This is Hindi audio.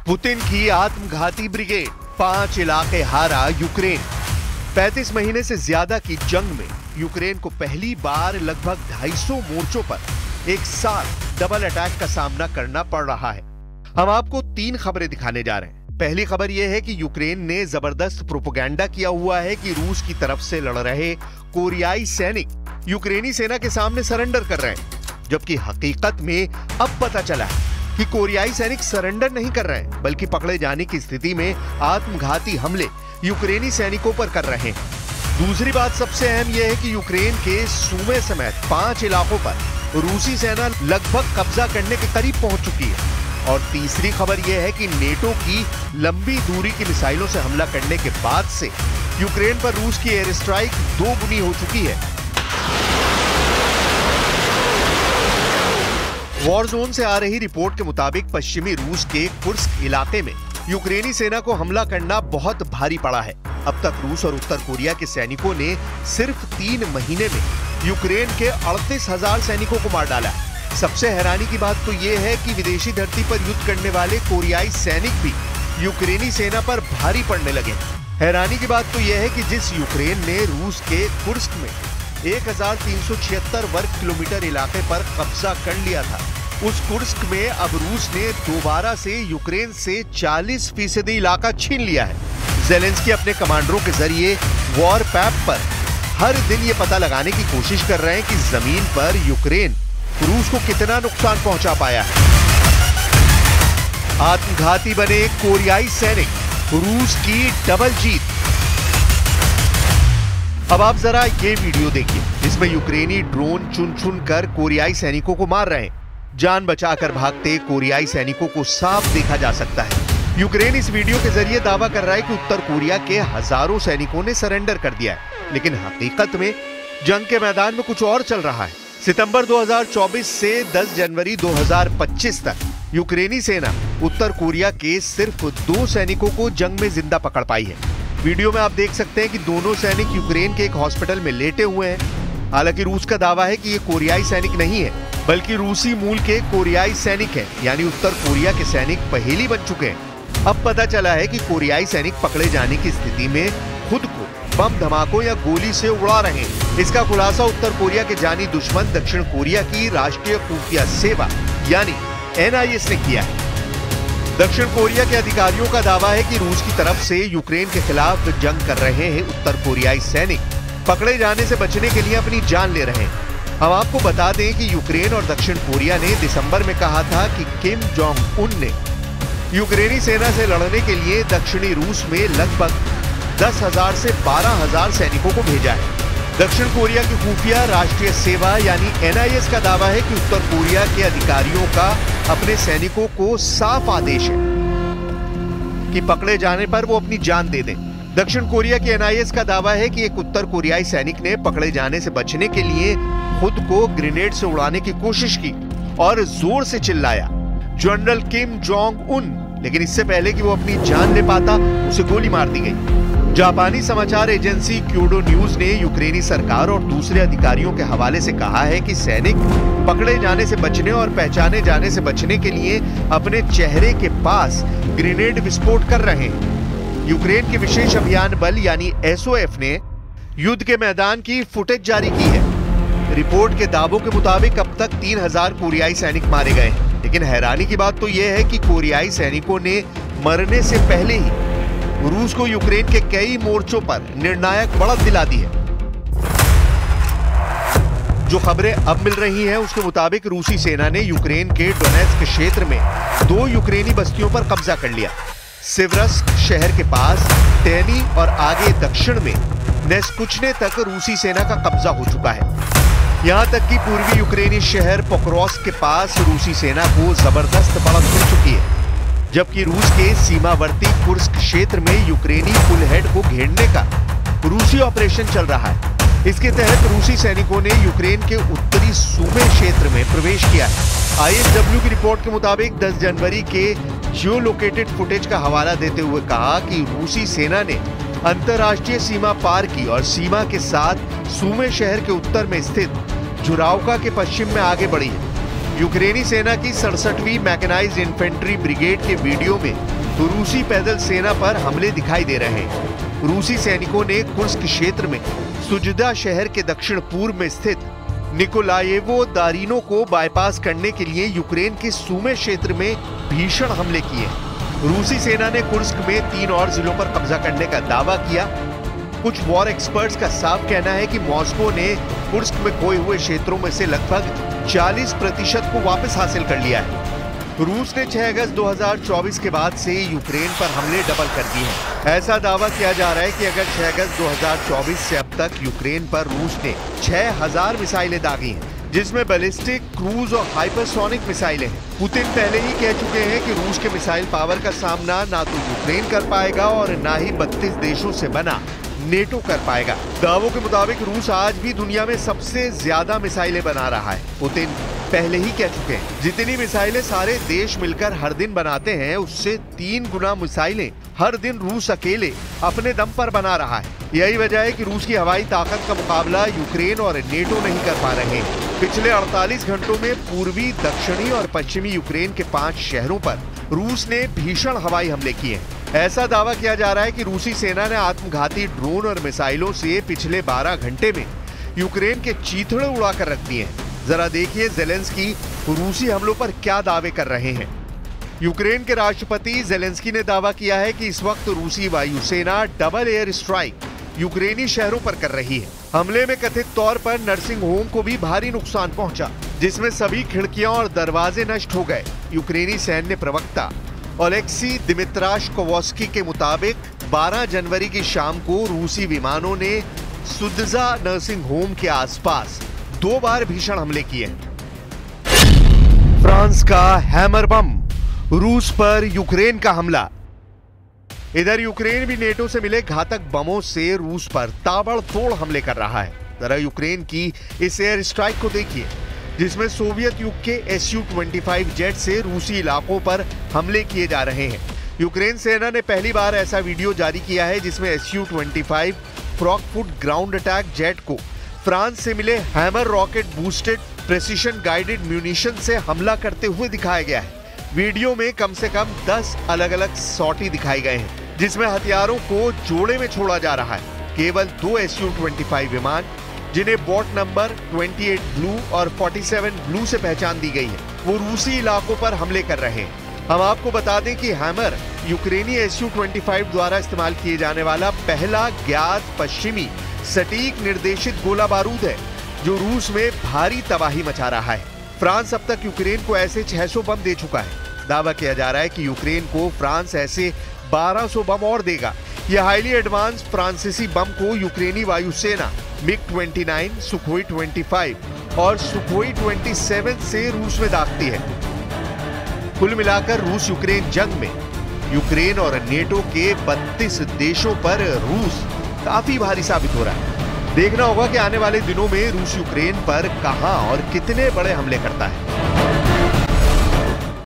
पुतिन की आत्मघाती ब्रिगेड, 5 इलाके हारा यूक्रेन। 35 महीने से ज्यादा की जंग में यूक्रेन को पहली बार लगभग 250 मोर्चों पर एक साथ डबल अटैक का सामना करना पड़ रहा है। हम आपको 3 खबरें दिखाने जा रहे हैं। पहली खबर यह है कि यूक्रेन ने जबरदस्त प्रोपेगेंडा किया हुआ है कि रूस की तरफ से लड़ रहे कोरियाई सैनिक यूक्रेनी सेना के सामने सरेंडर कर रहे हैं, जबकि हकीकत में अब पता चला है कि कोरियाई सैनिक सरेंडर नहीं कर रहे हैं, बल्कि पकड़े जाने की स्थिति में आत्मघाती हमले यूक्रेनी सैनिकों पर कर रहे हैं। दूसरी बात सबसे अहम यह है कि यूक्रेन के सूमे समेत 5 इलाकों पर रूसी सेना लगभग कब्जा करने के करीब पहुंच चुकी है। और तीसरी खबर यह है कि नेटो की लंबी दूरी की मिसाइलों से हमला करने के बाद से यूक्रेन पर रूस की एयर स्ट्राइक 2 गुनी हो चुकी है। वॉर जोन से आ रही रिपोर्ट के मुताबिक पश्चिमी रूस के कुर्स्क इलाके में यूक्रेनी सेना को हमला करना बहुत भारी पड़ा है। अब तक रूस और उत्तर कोरिया के सैनिकों ने सिर्फ 3 महीने में यूक्रेन के 38,000 सैनिकों को मार डाला है। सबसे हैरानी की बात तो यह है कि विदेशी धरती पर युद्ध करने वाले कोरियाई सैनिक भी यूक्रेनी सेना पर भारी पड़ने लगे। हैरानी की बात तो यह है कि जिस यूक्रेन ने रूस के कुर्स्क में 1376 वर्ग किलोमीटर इलाके पर कब्जा कर लिया था, उस कुर्स्क में अब रूस ने दोबारा से यूक्रेन से 40% इलाका छीन लिया है। ज़ेलेंस्की अपने कमांडरों के जरिए वॉर पैप पर हर दिन ये पता लगाने की कोशिश कर रहे हैं कि जमीन पर यूक्रेन रूस को कितना नुकसान पहुंचा पाया है। आत्मघाती बने कोरियाई सैनिक, रूस की डबल जीत। अब आप जरा ये वीडियो देखिए, इसमें यूक्रेनी ड्रोन चुन चुन कर कोरियाई सैनिकों को मार रहे हैं। जान बचाकर भागते कोरियाई सैनिकों को साफ देखा जा सकता है। यूक्रेन इस वीडियो के जरिए दावा कर रहा है कि उत्तर कोरिया के हजारों सैनिकों ने सरेंडर कर दिया है, लेकिन हकीकत में जंग के मैदान में कुछ और चल रहा है। सितंबर 2024 से 10 जनवरी 2025 तक यूक्रेनी सेना उत्तर कोरिया के सिर्फ 2 सैनिकों को जंग में जिंदा पकड़ पाई है। वीडियो में आप देख सकते हैं कि दोनों सैनिक यूक्रेन के एक हॉस्पिटल में लेटे हुए हैं। हालांकि रूस का दावा है कि ये कोरियाई सैनिक नहीं है, बल्कि रूसी मूल के कोरियाई सैनिक हैं, यानी उत्तर कोरिया के सैनिक पहेली बन चुके हैं। अब पता चला है कि कोरियाई सैनिक पकड़े जाने की स्थिति में खुद को बम धमाकों या गोली से उड़ा रहे हैं। इसका खुलासा उत्तर कोरिया के जानी दुश्मन दक्षिण कोरिया की राष्ट्रीय खुफिया सेवा यानी NIS ने किया है। दक्षिण कोरिया के अधिकारियों का दावा है कि रूस की तरफ से यूक्रेन के खिलाफ जंग कर रहे हैं उत्तर कोरियाई सैनिक पकड़े जाने से बचने के लिए अपनी जान ले रहे हैं। हम आपको बता दें कि यूक्रेन और दक्षिण कोरिया ने दिसंबर में कहा था कि किम जोंग उन ने यूक्रेनी सेना से लड़ने के लिए दक्षिणी रूस में लगभग 10,000 से 12,000 सैनिकों को भेजा है। दक्षिण कोरिया की खुफिया राष्ट्रीय सेवा यानी NIS का दावा है कि उत्तर कोरिया के अधिकारियों का अपने सैनिकों को साफ आदेश है कि पकड़े जाने पर वो अपनी जान दे दें। दक्षिण कोरिया के NIS का दावा है कि एक उत्तर कोरियाई सैनिक ने पकड़े जाने से बचने के लिए खुद को ग्रेनेड से उड़ाने की कोशिश की और जोर से चिल्लाया, जनरल किम जोंग उन। लेकिन इससे पहले कि वो अपनी जान ले पाता, उसे गोली मार दी गई। जापानी समाचार एजेंसी क्योडो न्यूज ने यूक्रेनी सरकार और दूसरे अधिकारियों के हवाले से कहा है कि सैनिक पकड़े जाने से बचने और पहचाने जाने से बचने के लिए अपने चेहरे के पास ग्रेनेड विस्फोट कर रहे हैं। यूक्रेन के विशेष अभियान बल यानी SOF ने युद्ध के मैदान की फुटेज जारी की है। रिपोर्ट के दावों के मुताबिक अब तक 3,000 कोरियाई सैनिक मारे गए हैं, लेकिन हैरानी की बात तो यह है कि कोरियाई सैनिकों ने मरने से पहले ही रूस को यूक्रेन के कई मोर्चों पर निर्णायक बढ़त दिला दी है। जो खबरें अब मिल रही हैं उसके मुताबिक रूसी सेना ने यूक्रेन के डोनेत्स्क क्षेत्र में 2 यूक्रेनी बस्तियों पर कब्जा कर लिया। सिवरस्क शहर के पास टेनी और आगे दक्षिण में नेस्कुचने तक रूसी सेना का कब्जा हो चुका है। यहां तक कि पूर्वी यूक्रेनी शहर पोक्रोव्स्क के पास रूसी सेना को जबरदस्त बढ़त मिल चुकी है, जबकि रूस के सीमावर्ती कुर्स्क क्षेत्र में यूक्रेनी पुलहेड को घेरने का रूसी ऑपरेशन चल रहा है। इसके तहत रूसी सैनिकों ने यूक्रेन के उत्तरी सूमे क्षेत्र में प्रवेश किया है। ISW की रिपोर्ट के मुताबिक 10 जनवरी के जियो लोकेटेड फुटेज का हवाला देते हुए कहा कि रूसी सेना ने अंतर्राष्ट्रीय सीमा पार की और सीमा के साथ सूमे शहर के उत्तर में स्थित जुरावका के पश्चिम में आगे बढ़ी है। यूक्रेनी सेना की 67वीं मैकेनाइज्ड इन्फेंट्री ब्रिगेड के वीडियो में रूसी पैदल सेना पर हमले दिखाई दे रहे हैं। रूसी सैनिकों ने कुर्स्क क्षेत्र में सुजदा शहर के दक्षिण पूर्व में स्थित निकोलायेवो दारिनो को बाईपास करने के लिए यूक्रेन के सूमे क्षेत्र में भीषण हमले किए। रूसी सेना ने कुर्स्क में 3 और जिलों पर कब्जा करने का दावा किया। कुछ वॉर एक्सपर्ट्स का साफ कहना है कि मॉस्को ने कुर्स्क में खोए हुए क्षेत्रों में से लगभग 40% को वापस हासिल कर लिया है। रूस ने 6 अगस्त 2024 के बाद से यूक्रेन पर हमले डबल कर दिए हैं। ऐसा दावा किया जा रहा है कि अगर 6 अगस्त 2024 से अब तक यूक्रेन पर रूस ने 6000 मिसाइलें दागी हैं, जिसमें बैलिस्टिक, क्रूज और हाइपरसोनिक मिसाइलें हैं। पुतिन पहले ही कह चुके हैं कि रूस के मिसाइल पावर का सामना ना तो यूक्रेन कर पाएगा और ना ही 32 देशों से बना नेटो कर पाएगा। दावों के मुताबिक रूस आज भी दुनिया में सबसे ज्यादा मिसाइलें बना रहा है। पुतिन पहले ही कह चुके हैं, जितनी मिसाइलें सारे देश मिलकर हर दिन बनाते हैं, उससे 3 गुना मिसाइलें हर दिन रूस अकेले अपने दम पर बना रहा है। यही वजह है कि रूस की हवाई ताकत का मुकाबला यूक्रेन और नेटो नहीं कर पा रहे हैं। पिछले 48 घंटों में पूर्वी, दक्षिणी और पश्चिमी यूक्रेन के 5 शहरों पर रूस ने भीषण हवाई हमले किए। ऐसा दावा किया जा रहा है कि रूसी सेना ने आत्मघाती ड्रोन और मिसाइलों से पिछले 12 घंटे में यूक्रेन के चीथड़े उड़ाकर रख दिए हैं। जरा देखिए ज़ेलेंस्की रूसी हमलों पर क्या दावे कर रहे हैं। यूक्रेन के राष्ट्रपति ज़ेलेंस्की ने दावा किया है कि इस वक्त रूसी वायुसेना डबल एयर स्ट्राइक यूक्रेनी शहरों पर कर रही है। हमले में कथित तौर पर नर्सिंग होम को भी भारी नुकसान पहुंचा, जिसमें सभी खिड़कियां और दरवाजे नष्ट हो गए। यूक्रेनी सैन्य प्रवक्ता ओलेक्सी दिमित्राशकोवस्की के मुताबिक 12 जनवरी की शाम को रूसी विमानों ने सुद्जा नर्सिंग होम के आसपास 2 बार भीषण हमले किए। फ्रांस का हैमर बम, रूस पर यूक्रेन का हमला। इधर यूक्रेन भी नेटो से मिले घातक बमों से रूस पर ताबड़तोड़ हमले कर रहा है। जरा यूक्रेन की इस एयर स्ट्राइक को देखिए, जिसमें सोवियत युग के Su-25 जेट से रूसी इलाकों पर हमले किए जा रहे हैं। यूक्रेन सेना ने पहली बार ऐसा वीडियो जारी किया है जिसमें Su-25 फ्रॉकफुट ग्राउंड अटैक जेट को फ्रांस से मिले hammer rocket boosted precision guided munition से हमला करते हुए दिखाया गया है। वीडियो में कम से कम 10 अलग अलग सॉटी दिखाए गए हैं, जिसमें हथियारों को जोड़े में छोड़ा जा रहा है। केवल 2 Su-25 विमान, जिन्हें बॉट नंबर 28 ब्लू और 47 ब्लू से पहचान दी गई है, वो रूसी इलाकों पर हमले कर रहे हैं। हम आपको बता दें कि हैमर यूक्रेनी Su-25 द्वारा इस्तेमाल किए जाने वाला पहला ज्ञात पश्चिमी सटीक निर्देशित गोला बारूद है, जो रूस में भारी तबाही मचा रहा है। फ्रांस अब तक यूक्रेन को ऐसे 600 बम दे चुका है। दावा किया जा रहा है कि यूक्रेन को फ्रांस ऐसे 1200 बम और देगा। यह हाईली एडवांस फ्रांसीसी बम को यूक्रेनी वायुसेना MiG-29, सुखोई 25 और सुखोई 27 से रूस में दागती है। कुल मिलाकर रूस यूक्रेन जंग में यूक्रेन और नेटो के 32 देशों पर रूस काफी भारी साबित हो रहा है। देखना होगा कि आने वाले दिनों में रूस यूक्रेन पर कहां और कितने बड़े हमले करता है।